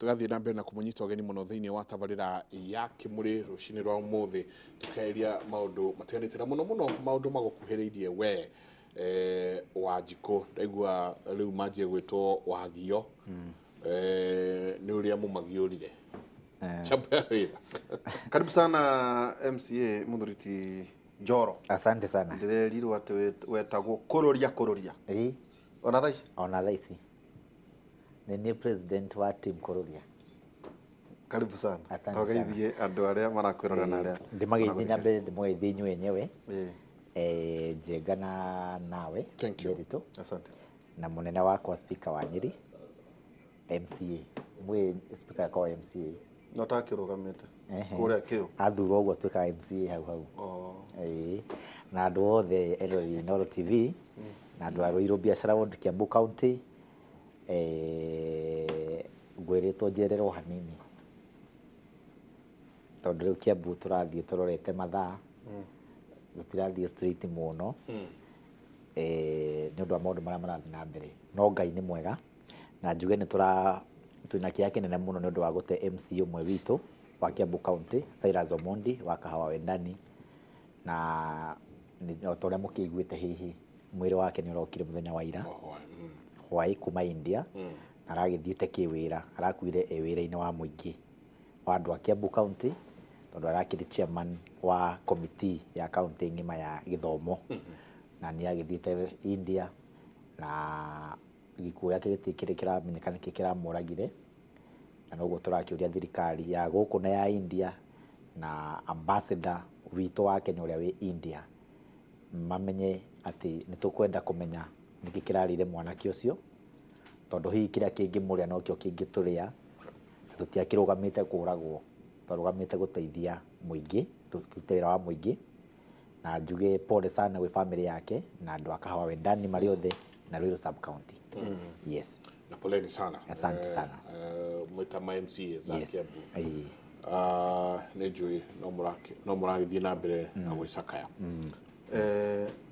tugathie na mbere na kumunyita ogeni muno thiini wa tabarira ya kimuri rucini rwa umuthi tukaeria maundu matiganite na muno maundu magukuhiriirie we Wanjikũ ndaigua riu manjie gwitwo Wagio ni uria mumagiurire Karibu sana MCA Muthuriti Njoro. Asante sana. Ndirerirwo ati wetagwo kururia. Ona thaici? Ona thaici. Ni president wa team kururia. Karibu sana. Togeithie andu aria marakwirora na aria. Ndimageithie nyambe ndimugeithie inyu enyewe. Njengana nawe. Thank you. Asante. Na munene wakwa speaker wa Nyeri MCA. Mwe speaker kwa MCA. Notakirugamite. Kuria kio. Athuro uguo twika MCA hau. Na andu othe erori Noro TV na andu a Ruiru biashara ward Kiambu County ngwiritwo njererwo hanini tondu riu Kiambu turathie turorete mathaa tutirathie straight muno ni undu wa maundu maria marathie na mbere no Ngai ni mwega na njuge ni twina kia kinene muno ni undu wa gute MC umwe witu wa Kiambu County Cyrus Omondi wa kahawa wendani na ni otoria mukiguite hihi mwiri wake ni urokire muthenya wa ira hwai kuma India aragithiite kiwira arakuire wira-ini wa muingi wa andu a Kiambu County tondu arakiri chairman wa committee ya county ngima ya githomo na ni agithiite India na gikuo yake gitikire kiramenyekana kikiramuragire na noguo turakiuria thirikari ya guku na ya India na ambassador wito wa Kenya uria wi India mamenye ati nitukwenda kumenya niki kirarire mwanake ucio tondu hihi kiria kingi muria no kio kingituria tutiakirugamite kuragwo turugamite guteithia muingi tutera wa muingi na njuge pole sana we family yake na andu akahawa wendani mari othe na Ruiru sub county. Yes. Na poleni sana. Asante sana. Mwita ma MCA za Kiambu. Nejui no muragithie na mbere na gwicakaya.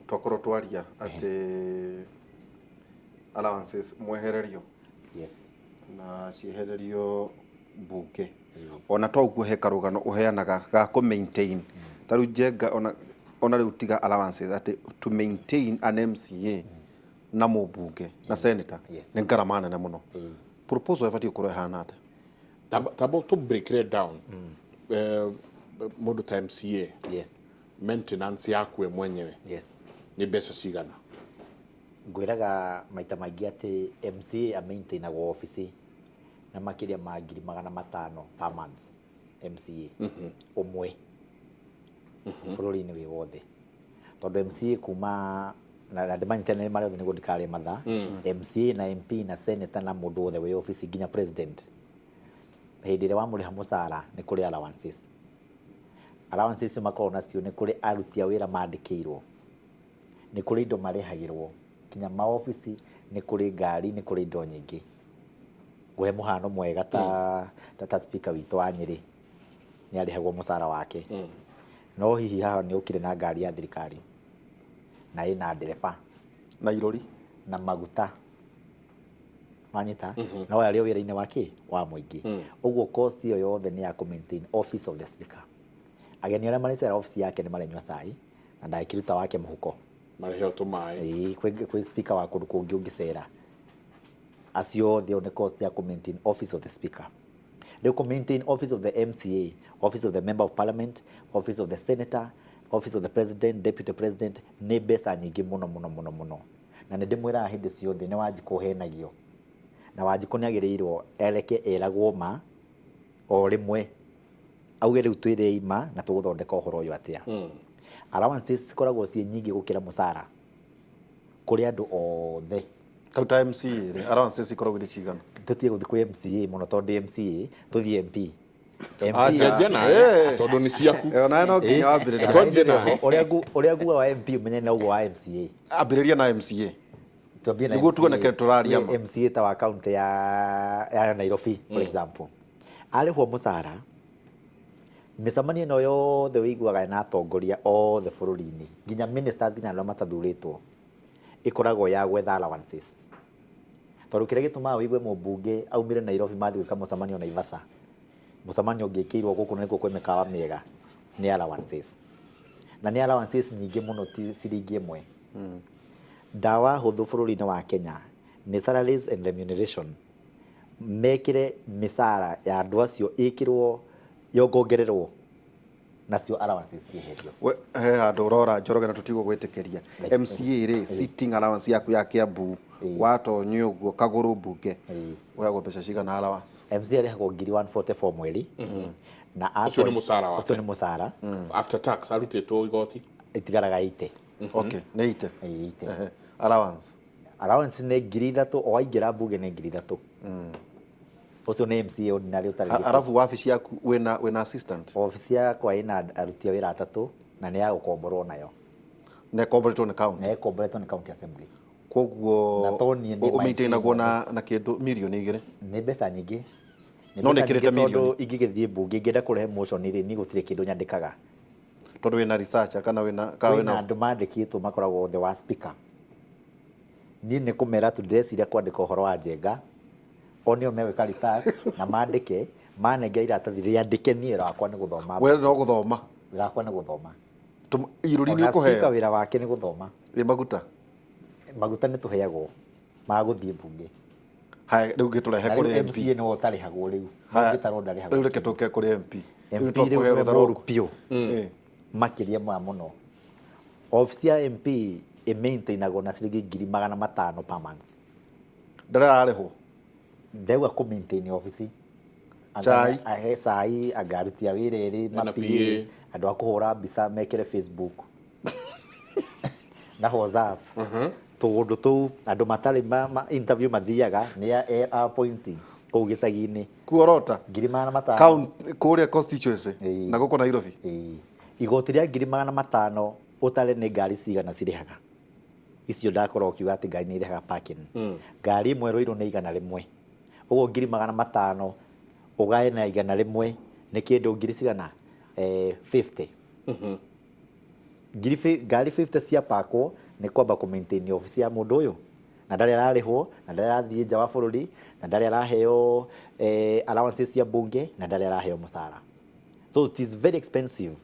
Twakorwo twaria ati allowances mwehererio. Yes. Na ciehererio mbunge ona twaguo he karugano uheanaga ga ku maintain taru jenga ona riu tiga allowances ati to maintain an MCA na mbunge na senator ni ngarama nene muno. Proposal ifati ukoro hana ata tabo to break it down mundu ta MCA maintenance yakwe mwenyewe ni mbeca cigana? Ngwiraga maita maingi ati MCA maintainagwo office na makiria ma 500,000 per month MCA umwe bururi-ini wi wothe tondu MCA kuma na ndimanyitane mari othe niguo ndikare mathaa MCA na MP na senator na mundu othe wi office nginya president hindi ria wamuriha mucara ni kuri allowances makorwo nacio ni kuri aruti a wira mandikirwo ni kuri indo marihagirwo kinya ma office ni kuri ngari ni kuri indo nyingi guhe muhano mwega ta speaker witu wa Nyeri ni arihagwo mucara wake no hihi haha ni ukire na ngari ya thirikari na ina ndereba na irori na maguta manyita no ari wira-ini wake wa muingi uguo cost iyo yothe ni ya ku maintain office of the speaker ageni aria maricera office yake ni marenywa cai na ndakiruta wake muhuko mareheo tumai kwi speaker wa kundu kungi ungicera acio the on cost ya ku maintain office of the speaker they ku maintain office of the MCA office of the member of parliament office of the senator office of the president deputy president ni mbeca nyingi muno na ni ndimwira hindi ciothe ni Wanjikũ henagio na Wanjikũ ni agirirwo ereke eragwo ma o rimwe auge riu twire ima na tuguthondeka uhoro uyu atia allowances koragwo cie nyingi gukira mucara kuri andu othe kauta MCA allowances ikoragwo icigana tutie guthi ku MCA muno tondu MCA tuthi MP tondu ni ciaku ona no nginya wambiriria uria nguga wa MP umenye na uguo wa MCA ambiriria na MCA niguo tuoneke turaria MCA ta wa county ya Nairobi for example arihwo mucara micemanio no yothe wiguaga na atongoria othe bururi-ini nginya ministers nginya aria matathuritwo ikoragwo ya gwetha allowances Tondũ kĩrĩa gĩtũmaga wĩigue mũmbunge aumire Nairobi mathiĩ gwĩka mũcemanio Naivasha, mũcemanio ũngĩkĩirwo gũkũ na nĩkuo kwĩ mĩkawa mĩega, nĩ allowances. Na nĩ allowances nyingĩ mũno ti ciringi ĩmwe. Ndawa hũthũ bũrũri-inĩ wa Kenya nĩ salaries and remuneration. Mekĩre mĩcara ya andũ acio ĩkĩrwo yongongererwo nacio allowances cieherio. He handũ ũrora Njoroge na tũtigwo gwĩtĩkĩria MCA rĩ sitting allowance yaku ya Kiambu watonya ũguo kagũrũ mbunge woyagwo mbeca cigana allowance? MCA arĩhagwo 144 mweri na Ũcio nĩ mũcara wake. Ũcio nĩ mũcara. After tax arutĩtwo igoti itigaraga 80. Okay, nĩ 80. 80. Allowance nĩ 3,000 o aingĩra mbunge nĩ 3,000. Ũcio nĩ MCA ordinary ũtarĩ. Arabu wabici yaku wĩna assistant? Wabici yakwa ĩna aruti a wĩra atatũ na nĩ ya gũkomborwo nayo. Na ĩkomboretwo nĩ county? Na ĩkomboretwo nĩ county assembly. Koguo ũmaintainagwo na kĩndũ mirioni 2? Nĩ mbeca nyingĩ. No nĩ kĩrĩte mirioni? Tondũ ingĩgĩthiĩ mbunge ngĩenda kũrehe motion rĩ nĩ gũtirĩ kĩndũ nyandĩkaga. Tondũ wĩna researcher kana wĩna andũ mandĩkĩtwo makoragwo the wa speaker. Niĩ nĩ kũmera tu ndĩreciria kwandĩka ũhoro wa njenga o nĩo megwĩka research na mandĩke manengera iratathi rĩandĩke niĩ wĩra wakwa nĩ gũthoma. We no gũthoma? Wĩra wakwa nĩ gũthoma. Irũri nĩ ũkũheo? Speaker wĩra wake nĩ gũthoma. Maguta? Maguta nĩ tũheagwo ma gũthiĩ mbunge. Haya rĩu gĩtũrehe kũrĩ MP. MCA nĩ ũtarĩhagwo rĩu. Ngĩtarwo ndarĩhagwo. Rĩu reke tũke kũrĩ MP. MP rĩu nĩ mũru piũ. Makĩria mũno. Ofisi ya MP ĩmaintainagwo na ciringi 500,000 per month. Ndararĩhwo? Ndegwa kũmaintain ofici. Chai? Ahe cai, agaruti a wĩra erĩ, mapie, andũ a kũhũra mbica mekĩre Facebook na WhatsApp. Tũũndũ tũu andũ matarĩ interview mathiaga nĩ appointing kũu gĩcagi-inĩ. Kuorota? 500,000. Kũrĩa constituency na gũkũ Nairobi? Igoti rĩa 500,000 ũtarĩ nĩ ngari cigana cirĩhaga. Icio ndakorwo kiuga atĩ ngari nĩ irĩhaga parking. Ngari ĩmwe Rũirũ nĩ 100. Ũguo 500,000 ũgae na 100 nĩ kĩndũ ngiri cigana 50. Ngari 50 cia pakwo nĩ kwamba kũmaintain ofici ya mũndũ ũyũ na ndarĩ ararĩhwo na ndarĩ arathiĩ nja wa bũrũri na ndarĩ araheo allowances cia bunge na ndarĩ araheo mũcara. So it is very expensive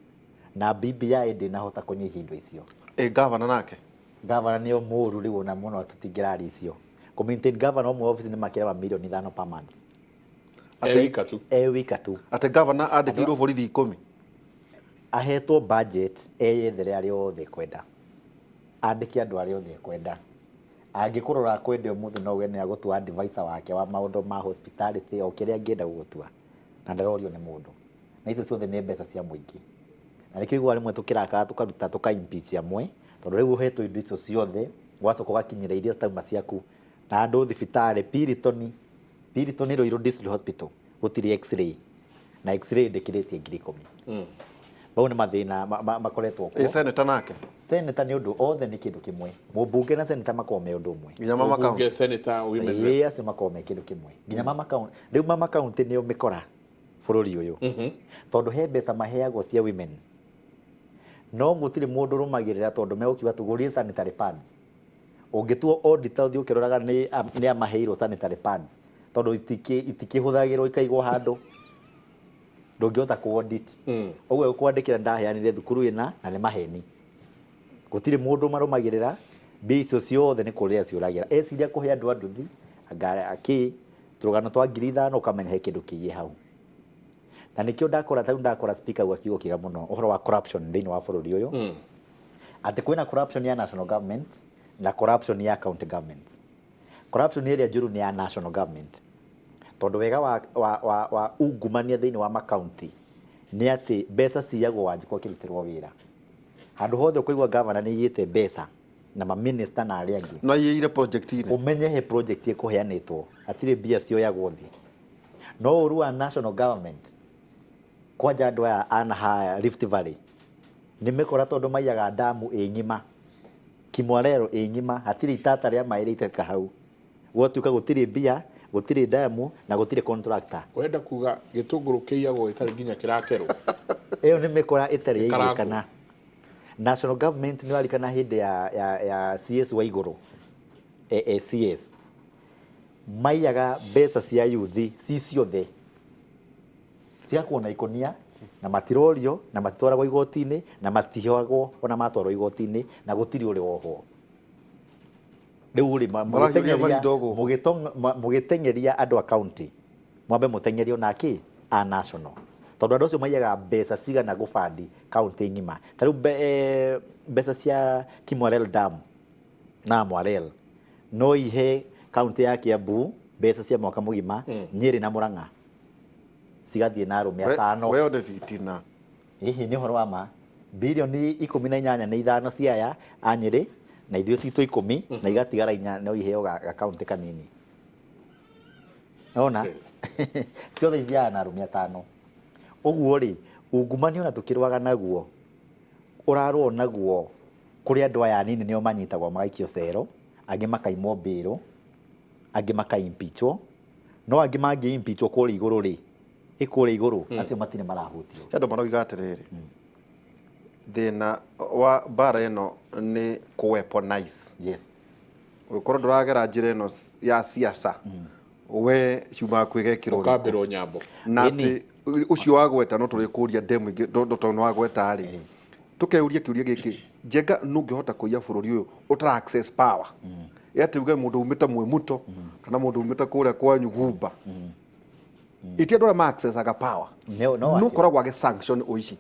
na BBI ndĩnahota kũnyihia indo icio. Governor nake? Governor nĩo mũru rĩu ona mũno tũtingĩraria icio. Kũmaintain governor ũmwe ofici nĩ makĩrĩga mirioni 5 per month. Wika tu. Atĩ governor andĩkĩirwo borithi 10? Ahetwo budget eyethere arĩa othe kwenda. Andĩke andũ arĩa othe kwenda. Angĩkũrora kwenda ũmũthĩ no we nĩ agũtua advisor wake wa maũndũ ma hospitality o kĩrĩa angĩenda gũtua. Na ndarorio nĩ mũndũ. Na icio ciothe nĩ mbeca cia mũingĩ. Na nĩkĩo igua rĩmwe tũkĩrakaga tũkaruta tũka-impeach amwe tondũ rĩu ũhetwo indo icio ciothe ũgacoka ũgakinyĩra iria citauma ciaku. Na andũ thibitarĩ Piriton Ruiru District Hospital gũtirĩ x-ray na x-ray ndĩkĩrĩtie 10,000. Bau nĩ mathĩna makoretwo kuo. Senator nake? Senator nĩ ũndũ othe nĩ kĩndũ kĩmwe. Mũmbunge na senator makoragwo me ũndũ ũmwe. Nginya mama county? Mũmbunge, senator, women rep. Acio makoragwo me kĩndũ kĩmwe. Nginya mama county. Rĩu mama county nĩo mĩkora bũrũri ũyũ. Tondũ he mbeca maheagwo cia women. No gũtirĩ mũndũ ũrũmagĩrĩra tondũ megũkiuga tũgũrie sanitary pads. Ũngĩtuo auditor ũthiĩ ũkĩroraga nĩ amaheirwo sanitary pads tondũ itikĩhũthagĩrwo ikaigwo handũ. Ndũngĩhota ku-audit. Ũguo kwandĩkĩra ndaheanire thukuru ĩna na nĩ maheni. Gũtirĩ mũndũ marũmagĩrĩra mbia icio ciothe nĩ kũrĩa ciũragĩra. Eciria kũhe andũ a nduthi tũrũgano twa 5,000 ũkamenya he kĩndũ kĩiye hau. Na nĩkĩo ndakora speaker gwa kiugo kĩega mũno ũhoro wa corruption thĩinĩ wa bũrũri ũyũ. Atĩ kwĩna corruption ya national government na corruption ya county government. Corruption ĩrĩa njũru nĩ ya national government. Tondũ wega wa ungumania thĩinĩ wa makaunti nĩ atĩ mbeca ciyagwo Wanjikũ akĩrutĩrwo wĩra. Handũ hothe ũkũigua governor nĩ iyĩte mbeca na maminista na arĩa angĩ. No iyĩire project-inĩ? Ũmenye he project ĩkũheanĩtwo hatirĩ mbia cioyagwo thĩ. No ũru wa national government kwanja andũ aya ana Rift Valley nĩ mĩkora tondũ maiyaga damu ĩng'ima Kimwarero ĩng'ima hatirĩ itata rĩa maĩ rĩitĩka hau. Gwatuĩka gũtirĩ mbia gũtirĩ damu na gũtirĩ contractor. Wenda kuga gĩtũngũrũ kĩiyagwo gĩtarĩ nginya kĩrakerwo? Ĩyo nĩ mĩkora ĩtarĩ yaigĩkana. National government nĩ warikana hĩndĩ ya CS wa igũrũ CS maiyaga mbeca cia yuthi ci ciothe cigakuo na ikonia na matirorio na matitwaragwo igoti-inĩ na matihoagwo ona matwarwo igoti-inĩ na gũtirĩ ũrĩ wohwo. Rĩu rĩ mũgĩteng'eria andũ a county mwambe mũteng'erio na kĩ a national, tondũ andũ acio maiyaga mbeca cigana gũbandi county ng'ima. Ta rĩu mbeca cia Kimwarel Dam na Mwarel no ihe county ya Kiambu mbeca cia mwaka mũgima, Nyeri na Murang'a cigathiĩ na arũme atano. We one fitina Hihi nĩ ũhoro wa ma bilioni 18 nĩ ithano ciaya a Nyeri na ithuĩ citũ 10 na igatigara 4 no iheo ga county kanini. Ona ciothe ithiaga na arũme atano. Ũguo rĩ ungumania ona tũkĩrũaga naguo ũrarũo naguo kũrĩ andũ aya nini nĩo manyitagwo magaikio cero, angĩ makaimwo mbĩrũ, angĩ makaimpichwo, no angĩ mangĩ-impichwo kũrĩa igũrũ rĩ kũrĩa igũrũ acio matirĩ marahutio. Andũ maroiga atĩrĩrĩ thĩna wa mbara ĩno nĩ kũ-weaponize. Yes. Ũkorwo ndũragera njĩra ĩno ya siasa we ciumaga kwĩgekĩra ũkambĩrwo nyambo na atĩ ũcio wagweta no tũrĩkũria ndemu ingĩ tondũ wagweta rĩ tũkeuria kĩũria gĩkĩ Njenga nũngĩhota kũiya bũrũri ũyũ ũtara access power ati uge mũndũ umĩte Mwĩmuto kana mũndũ umĩte kũrĩa kwanyu Gumba itia ndora ma access aga power no koragwo age sanction ũici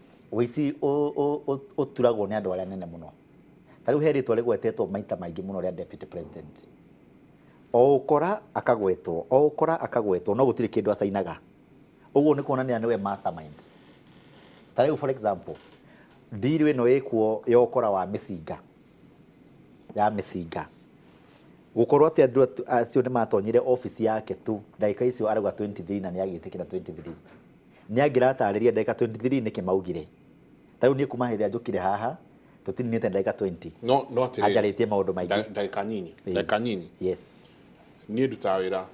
ũturagwo nĩ andũ arĩa nene mũno. Ta rĩu he rĩtwa rĩgwetetwo maita maingĩ mũno rĩa deputy president, o ũkora akagwetwo no gũtirĩ kĩndũ acainaga. Ũguo nĩ kuonania nĩwe mastermind. Ta rĩu for example deal ĩno ĩkuo ya ũkora wa mĩcinga gũkorwo atĩ andũ acio nĩ matonyire office yake tu ndagĩka icio arauga 23 na nĩ agĩtĩkĩra 23 nĩ angĩratarĩria ndagĩka 23 nĩkĩ maugire. Ta rĩu niĩ kuma hĩndĩ njũkire haha tũtininĩte ndagĩka 20 no ajarĩtie maũndũ maingĩ ndagĩka nyinyi. Yes. Niĩ ndutaga wĩra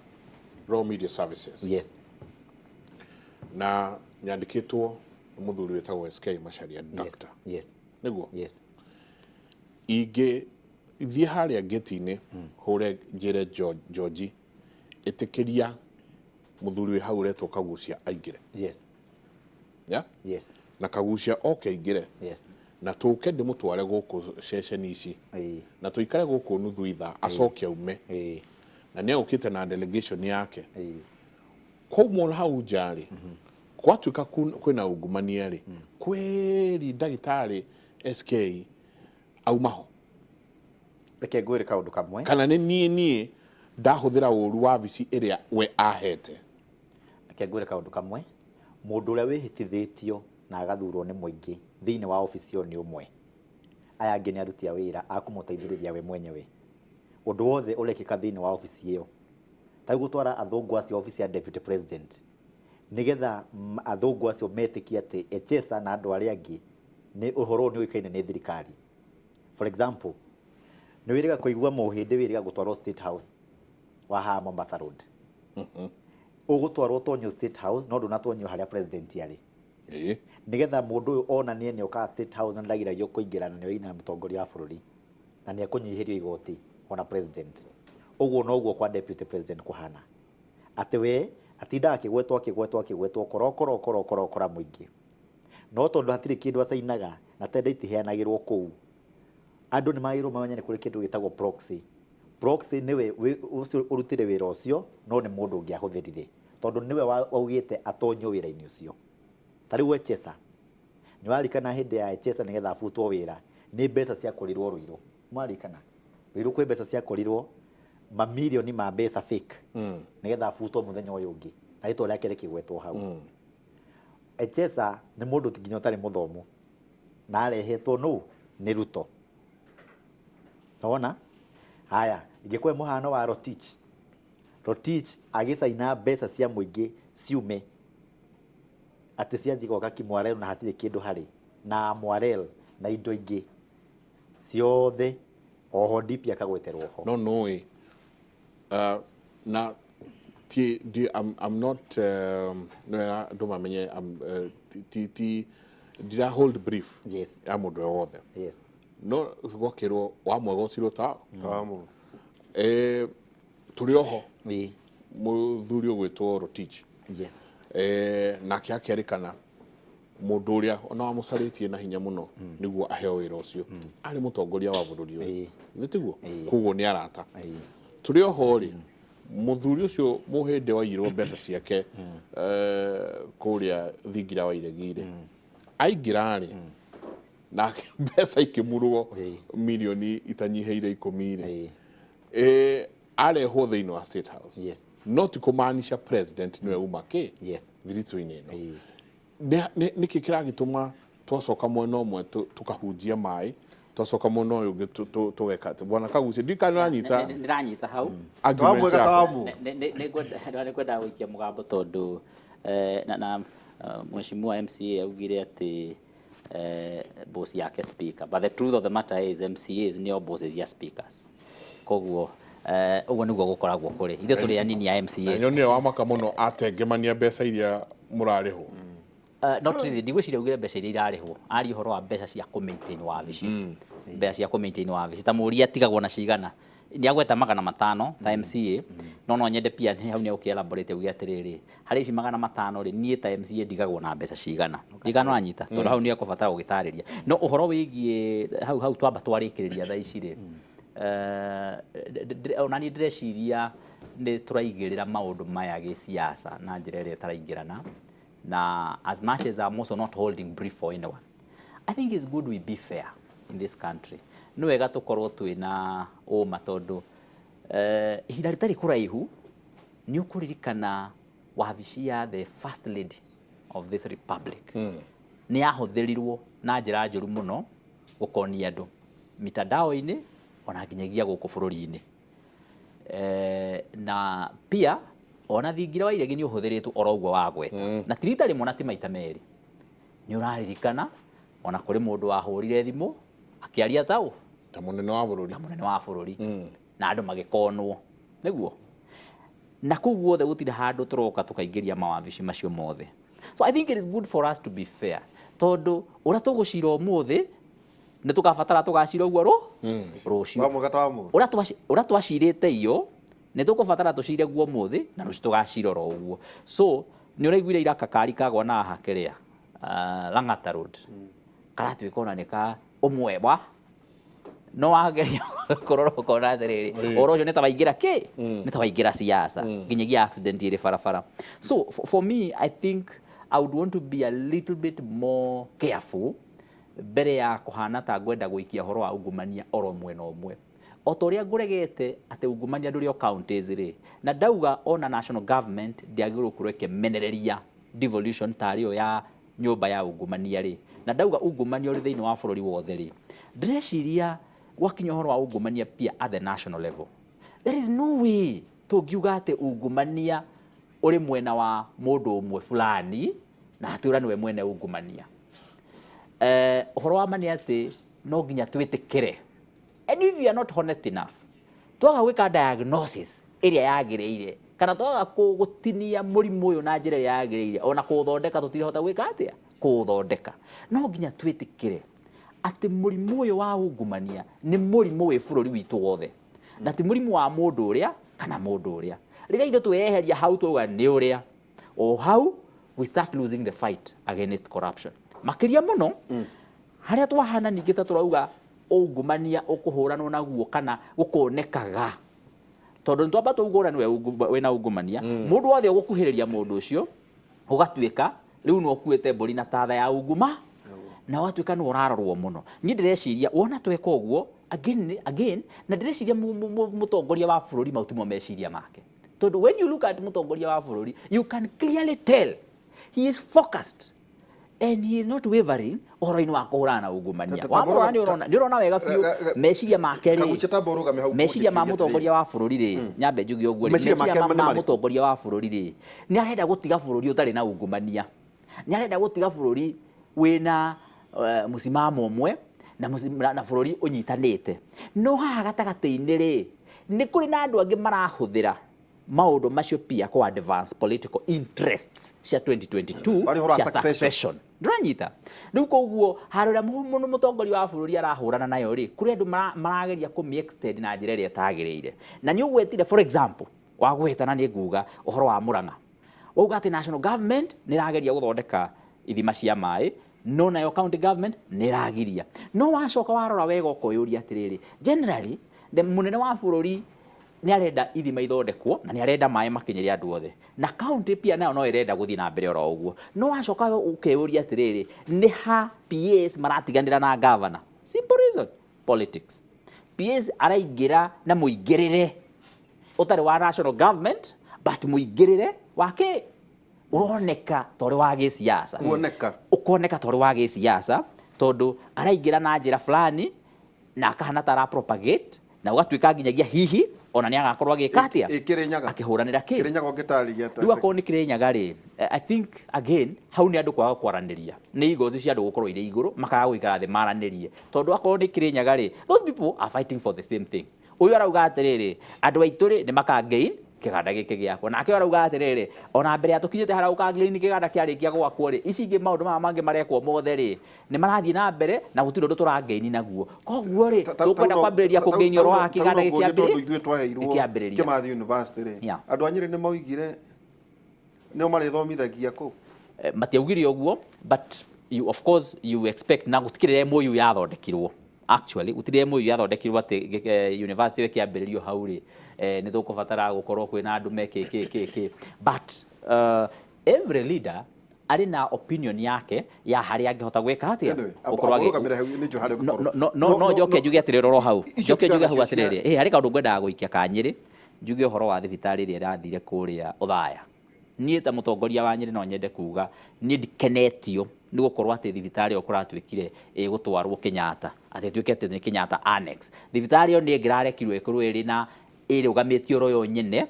Raw Media Services. Yes. Na nyandĩkĩtwo mũthuri wĩtagwo SK Macharia doctor. Yes. Nĩguo? Yes. Thiĩ harĩa gate-inĩ hũre njĩre George ĩtĩkĩria mũthuri wĩ hau ũretwo Kagucia aingĩre. Yes. Yeah? Yes. Na Kagucia oke aingĩre. Yes. Na tũke ndĩmũtware gũkũ ceceni ici na tũikare gũkũ nuthu ithaa acoke aume na nĩ agũkĩte na delegation yake. Koguo hau njarĩ gwatuĩka kwĩna ungumania rĩ kwĩri ndagĩtarĩ SK aumaho. Reke ngwĩre kaũndũ kamwe kana nĩ niĩ ndahũthĩra ũru wabici ĩrĩa we ahete. Reke ngwĩre kaũndũ kamwe, mũndũ ũrĩa wĩhĩtithĩtio na agathurwo nĩ mũingĩ thĩinĩ wa obici ĩyo nĩ ũmwe. Aya angĩ nĩ aruti a wĩra akũmũteithĩrĩria we mwenyewe. Ũndũ wothe ũrekĩka thĩinĩ wa obici ĩyo ta gũtwara athũngũ acio obici ya deputy president nigetha athũngũ acio metĩkie atĩ Echesa na andũ arĩa angĩ nĩ ũhoro nĩ ũikaine nĩ thirikari. For example nĩ wĩrĩga kũigua mũhĩndĩ wĩrĩga gũtwarwo State House wa haha Mombasa Road. Ũgũtwarwo tonyo State House no ndũnatonyio harĩa president yarĩ. Nigetha mũndũ ũyũ onanie nĩ oka State House na ndagĩragio kũingĩra na nĩ oina mũtongoria wa bũrũri na nĩ ekũnyihĩrio igoti ona president. Ũguo no ũguo kwa deputy president kũhana atĩ we atinda akĩgwetwo korokora mũingĩ no tondũ hatirĩ kĩndũ acainaga na tenda itiheanagĩrwo kũu. Andũ nĩ magĩrĩirwo mamenye nĩ kũrĩ kĩndũ gĩtagwo proxy. Proxy nĩwe ũcio ũrutire wĩra ũcio no nĩ mũndũ ũngĩ ahũthĩrire tondũ nĩwe waugĩte atonywo wĩra-inĩ ũcio. Ta rĩu Echesa nĩ warikana hĩndĩ ya Echesa nĩgetha abutwo wĩra nĩ mbeca ciakũrirwo Ruiru. Mwarikana Ruiru kwĩ mbeca ciakũrirwo mamirioni ma mbeca fake nĩgetha abutwo mũthenya ũyũ ũngĩ na rĩtwa rĩake rĩkĩgwetwo hau. Echesa nĩ mũndũ nginya ũtarĩ mũthomu na arehetwo nĩ Ruto. Ona haya ingĩkwe mũhano wa Rotich agĩcaina mbeca cia mũingĩ ciume atĩ ciathiĩ gwaka Kimwarel na hatirĩ kĩndũ harĩ na Mwarel na indo ingĩ ciothe oho DP akagweterwo ho. No nĩ na I'm not no ndoma menye did I hold brief. Yes. Ya mũndũ wothe. Yes. No gwakĩrwo wa mwega ũcirwo ta tũrĩ oho muthuri gwitwo Rotich Yes. nake akerikana mundu uria ona wamucaritie na hinya muno niguo aheo wira ucio ari mutongoria wa bururi uyu nitiguo kuguo ni arata turi oho ri muthuri ucio muhinde wairwo mbeca ciake kuria thingira wa iregire aingira ri na mbeca ikimurwo milioni itanyiheire 10 ri arehwo thiini wa State House. Yes. Not kumaanisha president niwe umake thirito-ini ino niki kiragituma twacoka mwena umwe tukahunjia mai twacoka mwena uyu ungi tugeka ati bwana Kagucia ndikana ndiranyita hau twamwe gatamu ni kwenda gwikia mugambo tondu na mheshimiwa MCA augire ati boss yake speaker, but the truth of the matter is MCAs ni bosses ya speakers, koguo uguo niguo gukoragwo kuri ithe turi anini ya MCAs nyo ni wa maka muno atengemania mbeca iria murarihwo not really ndigwiciria ugire mbeca iria irarihwo ari horo wa mbeca cia ku maintain wabici mbeca cia ku maintain wabici ta muria tigagwo na cigana ni agweta 500 ta MCA no nyende pia hau ni ukielaborate ugia atiriri hari ici 500 ri nie ta MCA ndigagwo na mbeca cigana ndigano anyita tondu hau ni akubatara gugitariria no uhoro wigie hau twamba twarikiriria tha ici ri ona ni ndreciria ni turaigirira maundu maya gi siasa na njira iria taraingirana na as much as I'm also not holding brief for anyone, I think it's good we be fair in this country. No wega tukorwo twina uma tondu ihinda ritari kuraihu ni ukuririkana wabici ya the first lady of this republic ni ahuthirirwo na njira njuru muno gukonia andu mitandao-ini ona nginyagia guku bururi-ini na pia ona thingira wa iregi ni uhuthiritwo oroguo wa gweta na tirita rimwe na ti maita meri ni uraririkana ona kuri mundu wahurire thimu akiaria tau ta munene wa bururi na andu magikonwo niguo na kuguo the gutire handu turoka tukaingiria mawabici macio mothe. So I think it is good for us to be fair tondu ura tugucira umuthi ni tukabatara tugacira uguo rucio ura twacirite iyo ni tukubatara tucire guo muthi na rucio tugacira ro uguo. So ni uraiguire ira kakari kagwa na hakeria Lang'ata Road karatwika ona nika umwebwa no wageria kororo kona atiriri orojo ni tabaingira ni tabaingira siasa nginyagia accident ire farafara. So for me I think I would want to be a little bit more careful mbere ya kuhana ta gwenda guikia horo wa ungumania oro mwena omwe otoria nguregete ate ungumania ndurio counties ri na ndauga ona national government ndiagirwo kureke menereria devolution tario ya nyumba ya ungumania ri na ndauga ungumania uri thiini wa bururi wothe ri ndreciria gwakinya horo wa ungumania pia at the national level there is no way tungiuga ate ungumania uri mwena wa mundu umwe fulani na atura niwe mwene ungumania horo wa mani ati no nginya twitikire. And if you are not honest enough twaga gwika diagnosis area yagireire kana twaga gutinia murimu uyu na njira yagireire ona kuthondeka tutirihota gwika atia kuthondeka no nginya twitikire ati murimu uyu wa ungumania ni murimu wi bururi witu wothe na ti murimu wa mundu uria kana mundu uria riria ithu tweheria hau tuga ni uria o how we start losing the fight against corruption makiria muno haria twahana ningi ta turauga ungumania ukuhuranwo naguo kana gukonekaga tondu ntwamba tugura niwe wena ungumania mundu wothe ugukuhiriria mundu ucio ugatwika riu no kuete mburi na tatha ya unguma na watwika no urarorwo muno ni ndireciria wona tweka uguo again na ndireciria mutongoria wa bururi mautimo meciria make tondu when you look at mutongoria wa bururi you can clearly tell he is focused and he is not wavering oro-ini wa kuhurana na ungumania wamurora ni urona wega fiu meciria make ri meciria ma mutongoria wa bururi ri nyambe njugi uguo meciria ma mutongoria wa bururi ri ni arenda gutiga bururi utari na ungumania ni arenda gutiga bururi wina musimamo umwe na bururi unyitanite no haha gatagati-ini ri ni kuri na andu angi marahuthira maundu macio pia kwa advance political interests cia 2022 cia succession nduranyita riu koguo haruria muno mutongoria wa bururi arahurana nayo ri kuri andu marageria ku extend na njira iria tagiriire na ni ugwetire for example wa gwetana nĩ nguga ũhoro wa Murang'a wauga atĩ national government nĩ ĩrageria gũthondeka ithima cia maĩ no nayo county government nĩ ĩragiria no wacoka warora wega ũkoyũria atĩrĩrĩ generally mũnene wa bũrũri nĩ arenda ithima ithondekwo na nĩ arenda maĩ makinyĩre andũ othe na county pia nayo no ĩrenda gũthiĩ na mbere oro ũguo no wacoka ũkeyũria atĩrĩrĩ nĩ ha PS maratiganĩra na governor simple reason politics PS araingĩra na mũingĩrĩre ũtarĩ wa national government but mũingĩrĩre wake uroneka tore wa gĩsiasa ukoneka tore wa gĩsiasa tondu araingĩra na njĩra fulani na akahana tara propagate na ũgatuĩka nginyagia hihi ona nĩ agakorwo agĩkatia akĩhũranĩra kĩ Kirinyaga ũngĩtarĩria rĩu akorwo nĩ Kirinyaga rĩ I think again hau nĩ andũ kwaga kwaranĩria nĩ igothi cia andũ gũkorwo irĩ igũrũ makaga gũikara thĩ maranĩrie tondu akorwo nĩ Kirinyaga rĩ those people are fighting for the same thing ũyũ arauga atĩrĩrĩ andũ aitũ rĩ nĩ makagain kĩganda gĩkĩ gĩakwo nake arauga atĩrĩrĩ ona mbere ya tũkinyĩte harĩa ũkagain kĩganda kĩarĩkia gwakwo rĩ ici ingĩ maũndũ maya mangĩ marekwo mothe rĩ nĩ marathiĩ na mbere na gũtirĩ ũndũ tũragain naguo koguo rĩ tũkwenda kwambĩrĩria kũgain ũhoro wa kĩganda gĩkĩambĩrĩria Kimathi University rĩ andũ a Nyĩrĩ nĩ maugire nĩo marĩthomithagia kũu matiaugire ũguo but you of course you expect na gũtikĩrĩre MOU yathondekirwo actually gũtirĩ MOU yathondekirwo atĩ university ĩkĩambĩrĩrio hau rĩ nĩ tũkũbatara gũkorwo kwĩna andũ mekĩ but every leader arĩ na opinion yake ya harĩa angĩhota gwĩka atĩa no njoke njuge atĩrĩrĩ ro hau njoke njuge hau atĩrĩrĩ harĩ kaũndũ ngwendaga gũikia ka Nyĩrĩ njuge ũhoro wa thibitarĩ ĩrĩa ĩrathire kũrĩa Othaya niĩ ta mũtongoria wa Nyĩrĩ no nyende kuga niĩ ndikenetio nĩ gũkorwo atĩ thibitarĩ ĩyo kũratuĩkire gũtwarwo Kenyatta atĩ tuĩke atĩ nĩ Kenyatta annex thibitarĩ ĩyo nĩ ĩngĩrarekirwo ĩkorwo ĩrĩ na ĩrũgamĩtio ro yo nyene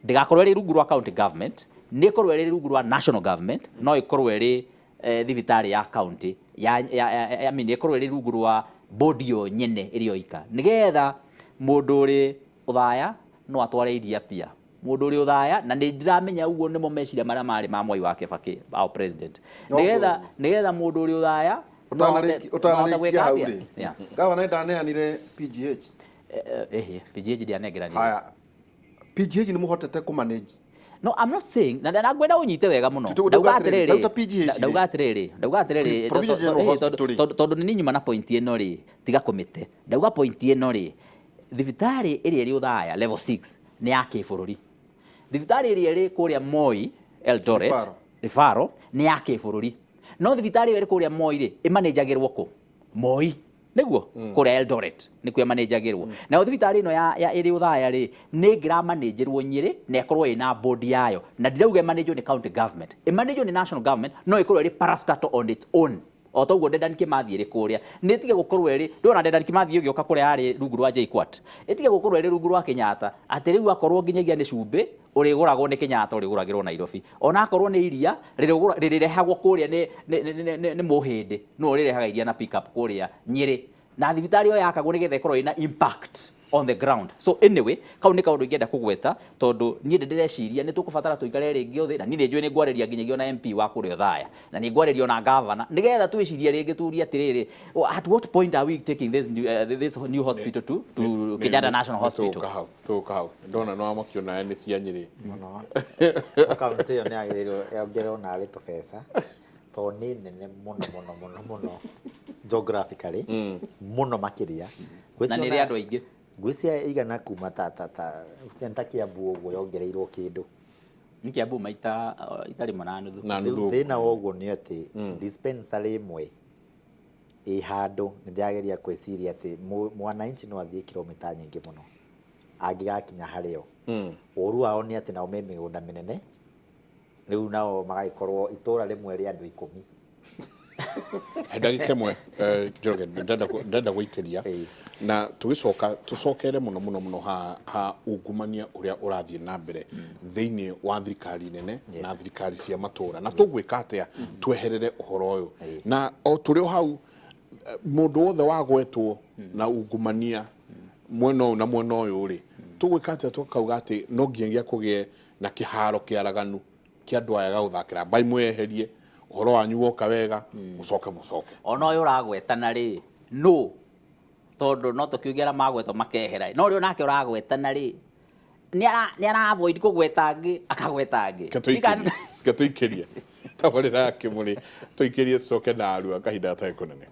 ndĩgakorwo ĩrĩ rungu rwa county government nĩ ĩkorwo ĩrĩ rungu rwa national government no ĩkorwo ĩrĩ thibitarĩ ya county I mean ĩkorwo ĩrĩ rungu rwa body yo nyene ĩrĩ oika nĩgetha mũndũ ũrĩ Othaya no atware iria pia mũndũ ũrĩ Othaya na nĩ ndiramenya ũguo nĩmo meciria marĩa marĩ ma Mwai wa Kibaki our president nĩgetha mũndũ ũrĩ Othaya ũtanarĩkia hau rĩ gavana ndaneanire PGH PGH ndianegerania haya PGH nĩ mũhotete kũmanage no I'm not saying na ngwenda ũnyite wega mũno ndauga atĩrĩrĩ tondũ nĩ nyuma na point ĩno rĩ tiga kũmĩte ndauga point ĩno rĩ thibitarĩ ĩrĩa ĩrĩ Othaya level 6 nĩ ya kĩbũrũri thibitarĩ ĩrĩa ĩrĩ kũrĩa Moi Eldoret Rifaro nĩ ya kĩbũrũri no thibitarĩ ĩrĩ kũrĩa Moi rĩ ĩmanagagĩrwo kũ Moi nĩguo kũrĩa Eldoret nĩ kuo ĩmanagagĩrwo na thibitarĩ ĩno ya ĩrĩ Othaya rĩ nĩ ĩngĩramanagĩrwo Nyĩrĩ na ĩkorwo ĩna board yayo na ndirauga ĩmanagĩrwo nĩ county government ĩmanagĩrwo nĩ national government no ĩkorwo ĩrĩ parastatal on its own o toguo Dedan Kimathi ĩrĩ kũrĩa nĩ tige gũkorwo ĩrĩ ndona Dedan Kimathi ũgĩoka kũrĩa arĩ rungu rwa JKUAT ĩtige gũkorwo ĩrĩ rungu rwa Kenyatta atĩ rĩu akorwo nginyagia nĩ cumbĩ ũrĩgũragwo nĩ Kenyatta ũrĩgũragĩrwo Nairobi ona akorwo nĩ iria rĩrĩrehagwo kũrĩa nĩ mũhĩndĩ no ũrĩrehaga iria na pick up kũrĩa Nyĩrĩ na thibitarĩ ĩyo yakagwo nĩgetha ĩkorwo ĩna impact on the ground so anyway kau nĩ kaũndũ ingĩenda kũgweta tondũ niĩ ndĩreciria nĩ tũkũbatara tũikare rĩngĩ othe na niĩ nĩ njũĩ nĩ ngwarĩria nginyagia na MP wa kũrĩa Othaya na nĩ ngwarĩria na governor nĩgetha twĩcirie rĩngĩ turie atĩrĩrĩ at what point are we taking this new hospital to Kenyatta National Hospital tũka hau ndona no amakiona nĩ cia Nyĩrĩ kaunti ĩyo nĩ yagĩrĩirwo yongererwo narĩ tũbeca tondũ nĩ nene mũno geographically mũno makĩria na nĩ rĩ andũ aingĩ ngwĩciria igana kuma ta center Kiambu ũguo yongereirwo kĩndũ nĩ Kiambu maita rimwe na nuthu thĩna wa ũguo nĩ atĩ dispensary ĩmwe ĩ handũ nĩ ndĩrageria gwĩciria atĩ mwananchi no athiĩ kilomita nyingĩ mũno angĩgakinya harĩo ũru wao nĩ atĩ nao me mĩgũnda mĩnene rĩu nao magagĩkorwo itũra rĩmwe rĩa andũ 10 ndagĩka ĩmwe Njoroge ndenda gũikĩria na tũcokere mũno ha ungumania ũrĩa ũrathiĩ na mbere thĩinĩ wa thirikari nene na thirikari cia matũra na tũgwĩka atĩa tweherere ũhoro ũyũ na o tũrĩ hau mũndũ wothe wagwetwo na ungumania mwena ũyũ na mwena ũyũ rĩ tũgwĩka atĩa tũkauga atĩ no nginya kũgĩe na kĩharo kĩaraganu kĩa andũ aya gũthakĩra mbai mweherie ũhoro wanyu woka wega mũcoke ona ũyũ ũragwetana rĩ no tondũ no tũkiugĩra magwetwo makehera no rĩo nake ũragwetana rĩ nĩ ara avoid kũgweta angĩ akagweta angĩ Gatuikirie tabarĩra yake mũrĩ tuikirie tucoke na arua kahinda gatarĩ kũnene.